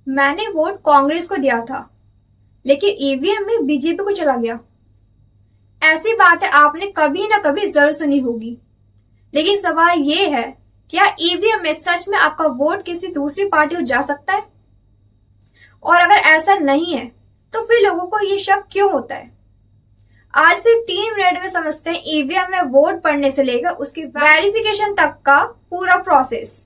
मैंने वोट कांग्रेस को दिया था, लेकिन ईवीएम में बीजेपी को चला गया। ऐसी बातें आपने कभी ना कभी जरूर सुनी होगी, लेकिन सवाल ये है, क्या ईवीएम में सच में आपका वोट किसी दूसरी पार्टी को जा सकता है? और अगर ऐसा नहीं है, तो फिर लोगों को ये शक क्यों होता है? आज सिर्फ 3 मिनट में समझते हैं ईवीएम में वोट पड़ने से लेकर उसकी वेरिफिकेशन तक का पूरा प्रोसेस।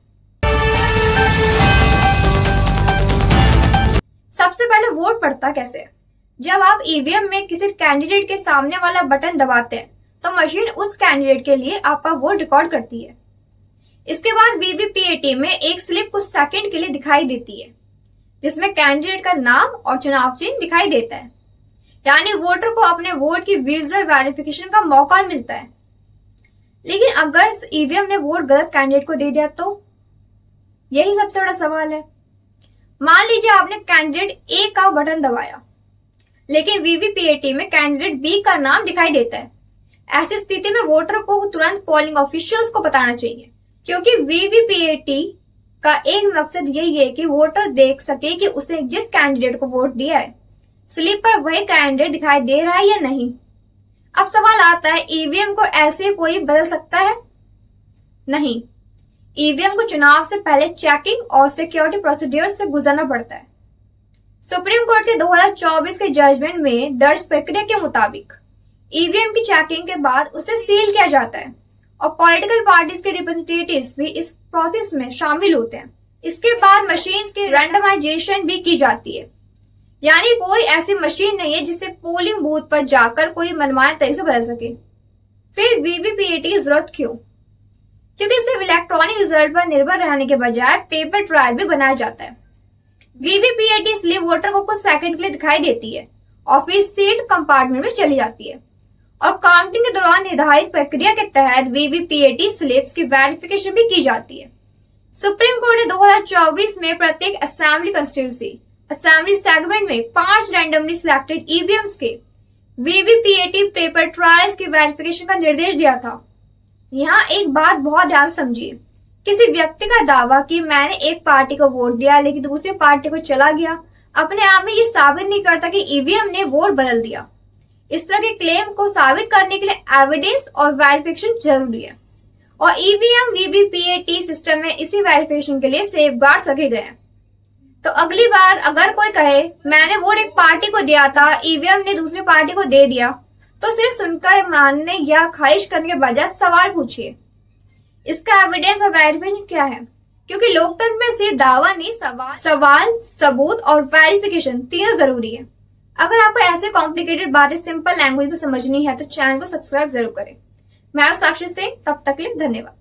सबसे पहले वोट पड़ता कैसे है? जब आप ईवीएम में किसी कैंडिडेट के सामने वाला बटन दबाते हैं, तो मशीन उस कैंडिडेट के लिए आपका वोट रिकॉर्ड करती है। इसके बाद वीवीपीएटी में एक स्लिप कुछ सेकंड के लिए दिखाई देती है, जिसमें कैंडिडेट का नाम और चुनाव चिन्ह दिखाई देता है। यानी वोटर को अपने वोट की विजुअल वेरिफिकेशन का मौका मिलता है। लेकिन अगर इस ईवीएम ने वोट गलत कैंडिडेट को दे दिया तो? यही सबसे बड़ा सवाल है। मान लीजिए आपने कैंडिडेट ए का बटन दबाया, लेकिन वीवीपीएटी में कैंडिडेट बी का नाम दिखाई देता है। ऐसी स्थिति में वोटर को तुरंत पोलिंग ऑफिशियल्स को बताना चाहिए, क्योंकि वीवीपीएटी का एक मकसद यही है कि वोटर देख सके कि उसने जिस कैंडिडेट को वोट दिया है, स्लिप पर वही कैंडिडेट दिखाई दे रहा है या नहीं। अब सवाल आता है, ईवीएम को ऐसे कोई बदल सकता है? नहीं, ईवीएम को चुनाव से पहले चेकिंग और सिक्योरिटी प्रोसीड्यूर से गुजरना पड़ता है। सुप्रीम कोर्ट के 2024 के जजमेंट में दर्ज प्रक्रिया के मुताबिक ईवीएम की चेकिंग के बाद उसे सील किया जाता है और पॉलिटिकल पार्टीज के रिप्रेजेंटेटिव्स भी इस प्रोसेस में शामिल होते हैं। इसके बाद मशीन्स की रैंडमाइजेशन भी की जाती है। यानी कोई ऐसी मशीन नहीं है जिसे पोलिंग बूथ पर जाकर कोई मनमाने तरीके से बदल सके। फिर वीवीपीएटी की जरूरत क्यों? क्योंकि सिर्फ इलेक्ट्रॉनिक रिजल्ट पर निर्भर रहने के बजाय पेपर ट्रायल भी बनाया जाता है। वीवीपीएटी स्लिप वोटर को कुछ सेकंड के लिए दिखाई देती है और फिर सील्ड कंपार्टमेंट में चली जाती है, और काउंटिंग के दौरान निर्धारित प्रक्रिया के तहत वीवीपीएटी स्लिप्स की वेरिफिकेशन भी की जाती है। सुप्रीम कोर्ट ने 2024 में प्रत्येक असेंबली कंस्टिट्यूंसी असेंबली सेगमेंट में 5 रैंडमली सिलेक्टेड ईवीएम्स के वीवीपीएटी पेपर ट्रायल्स की वेरिफिकेशन का निर्देश दिया था। यहाँ एक बात बहुत ध्यान से समझिए, किसी व्यक्ति का दावा कि मैंने एक पार्टी को वोट दिया लेकिन दूसरी पार्टी को चला गया, अपने आप में ये साबित नहीं करता कि ईवीएम ने वोट बदल दिया। इस तरह के क्लेम को साबित करने के लिए एविडेंस और वेरिफिकेशन जरूरी है, और ईवीएम वीवीपीएटी सिस्टम में इसी वेरिफिकेशन के लिए सेफगार्ड्स रखे गए हैं। तो अगली बार अगर कोई कहे मैंने वोट एक पार्टी को दिया था, ईवीएम ने दूसरी पार्टी को दे दिया, तो सिर्फ सुनकर मानने या खारिज करने के बजाय सवाल पूछिए, इसका एविडेंस और वेरिफिकेशन क्या है? क्योंकि लोकतंत्र में सिर्फ दावा नहीं, सवाल, सबूत और वेरिफिकेशन तीनों जरूरी है। अगर आपको ऐसे कॉम्प्लिकेटेड बातें सिंपल लैंग्वेज में समझनी है तो चैनल को सब्सक्राइब जरूर करें। मैं साक्षी सिंह, तब तक के लिए धन्यवाद।